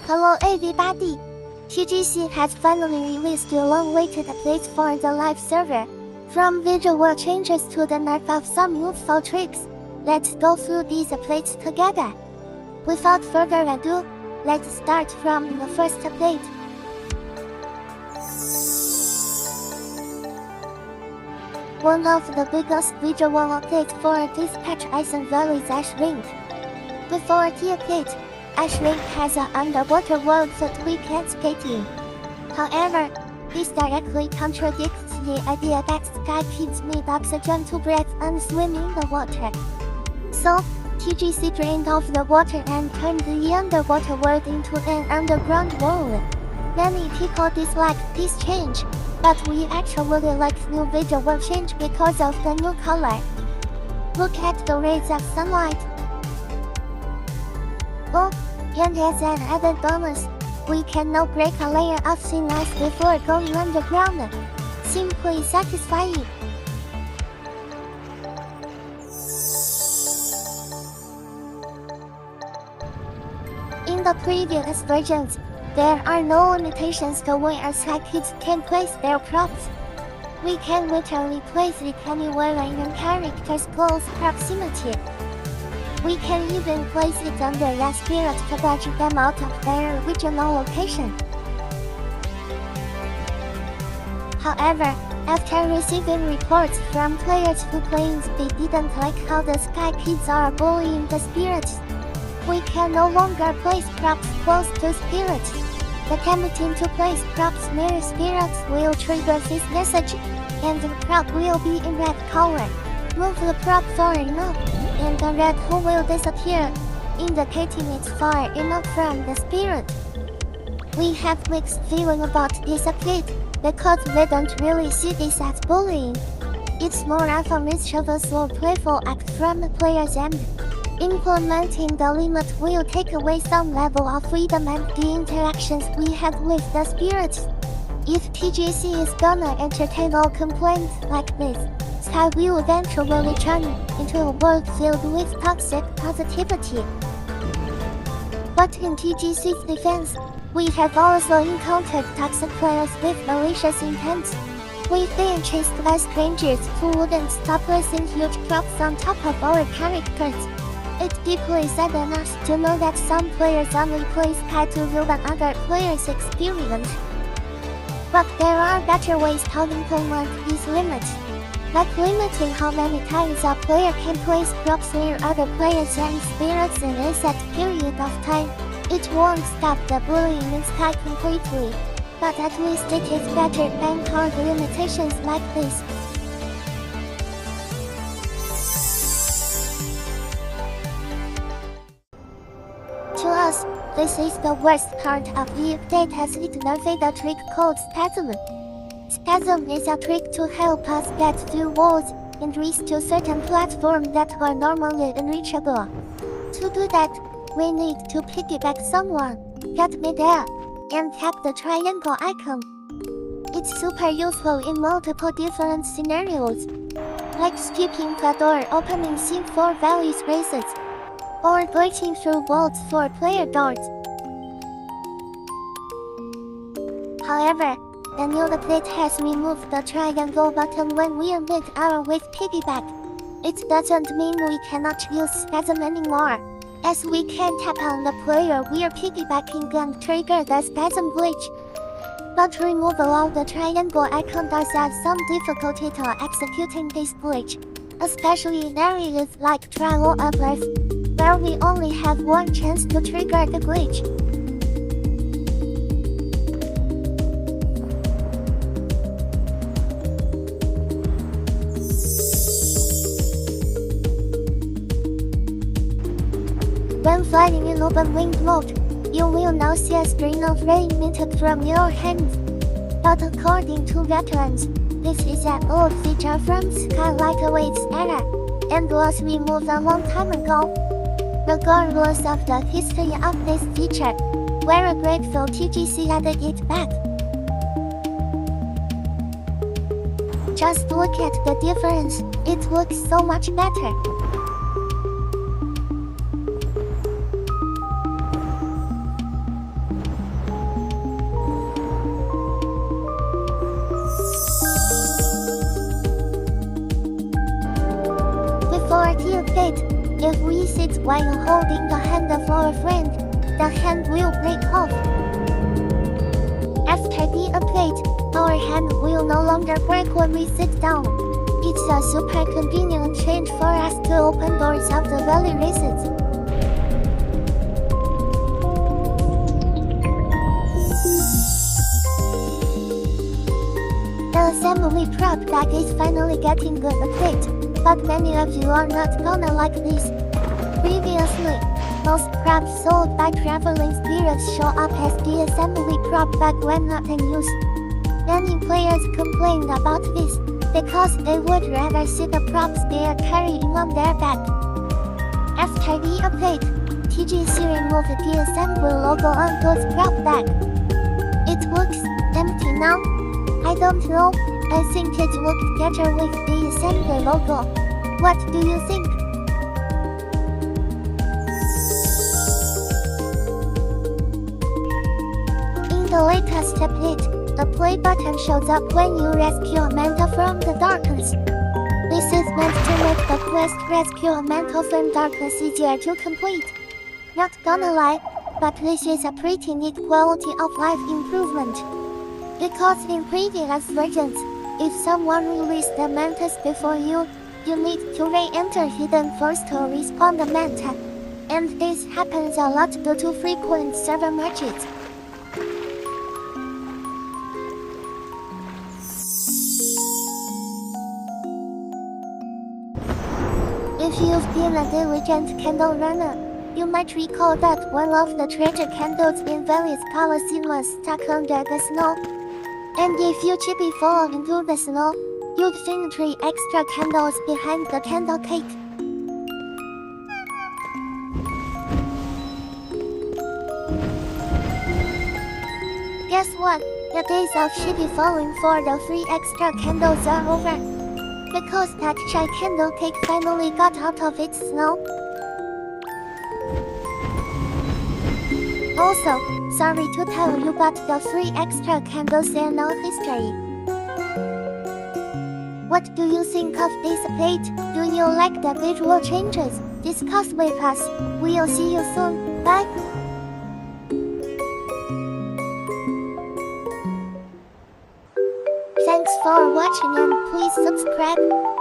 Hello everybody! TGC has finally released the long-awaited updates for the live server. From visual changes to the nerf of some useful tricks, let's go through these updates together. Without further ado, let's start from the first update. One of the biggest visual updates for this patch is Valley's Ash Link. Before the update, Ash Link has an underwater world that we can skate in. However, this directly contradicts the idea that sky kids need oxygen to breathe and swim in the water. So, TGC drained off the water and turned the underwater world into an underground world. Many people dislike this change, but we actually like new visual change because of the new color. Look at the rays of sunlight. Oh, and as an added bonus, we can now break a layer of thin ice before going underground. Simply satisfying. In the previous versions, there are no limitations to where sky kids can place their props. We can literally place it anywhere in a character's close proximity. We can even place it under a spirit to budge them out of their original location. However, after receiving reports from players who claimed they didn't like how the sky kids are bullying the spirits, we can no longer place props close to spirits. The committing to place props near spirits will trigger this message, and the prop will be in red color. Move the prop far enough, and the red hole will disappear, indicating it's far enough from the spirit. We have mixed feeling about this update, because we don't really see this as bullying. It's more of a mischievous or playful act from the player's end. Implementing the limit will take away some level of freedom and the interactions we have with the spirits. If TGC is gonna entertain all complaints like this, Sky will eventually turn into a world filled with toxic positivity. But in TGC's defense, we have also encountered toxic players with malicious intents. We've been chased by strangers who wouldn't stop placing huge props on top of our characters. It deeply saddens us to know that some players only play Sky to ruin other players' experience. But there are better ways to implement these limits, like limiting how many times a player can place props near other players and spirits in a set period of time. It won't stop the bullying in Sky completely, but at least it is better than hard limitations like this. To us, this is the worst part of the update as it nerfed a trick called Spasm. Spasm is a trick to help us get through walls and reach to certain platforms that are normally unreachable. To do that, we need to piggyback someone, get midair, and tap the triangle icon. It's super useful in multiple different scenarios, like skipping the door opening scene for Valley's races, or breaking through walls for player doors. However, the new update has removed the triangle button when we embed our with piggyback. It doesn't mean we cannot use Spasm anymore, as we can tap on the player we're piggybacking and trigger the Spasm glitch. But removal of the triangle icon does add some difficulty to executing this glitch, especially in areas like Trial of Life, where we only have one chance to trigger the glitch. When flying in open winged mode, you will now see a string of rain emitted from your hands. But according to veterans, this is an old feature from Skylight Awaits era, and was removed a long time ago. Regardless of the history of this feature, we're grateful TGC added it back. Just look at the difference, it looks so much better. If we sit while holding the hand of our friend, the hand will break off. After the update, our hand will no longer break when we sit down. It's a super convenient change for us to open doors of the valley races. The assembly prop bag is finally getting good update, but many of you are not gonna like this. Previously, most props sold by traveling spirits show up as the assembly prop bag when not in use. Many players complained about this, because they would rather see the props they are carrying on their back. After the update, TGC removed the assembly logo on those prop bag. It looks empty now. I don't know, I think it looked better with the assembly logo. What do you think? In the latest update, a play button shows up when you rescue a mantle from the darkness. This is meant to make the quest rescue a mantle from darkness easier to complete. Not gonna lie, but this is a pretty neat quality of life improvement. Because in previous versions, if someone released the mantis before you, you need to re-enter hidden first to respawn the manta. And this happens a lot due to frequent server merges. If you've been a diligent candle runner, you might recall that one of the treasure candles in Valley's Palace was stuck under the snow. And if you chippy fall into the snow, you'd find 3 extra candles behind the candle cake. Guess what? The days of chippy falling for the 3 extra candles are over. Because that shy candle cake finally got out of its snow. Also, sorry to tell you, but the 3 extra candles are now history. What do you think of this update? Do you like the visual changes? Discuss with us. We'll see you soon. Bye! Thanks for watching and please subscribe.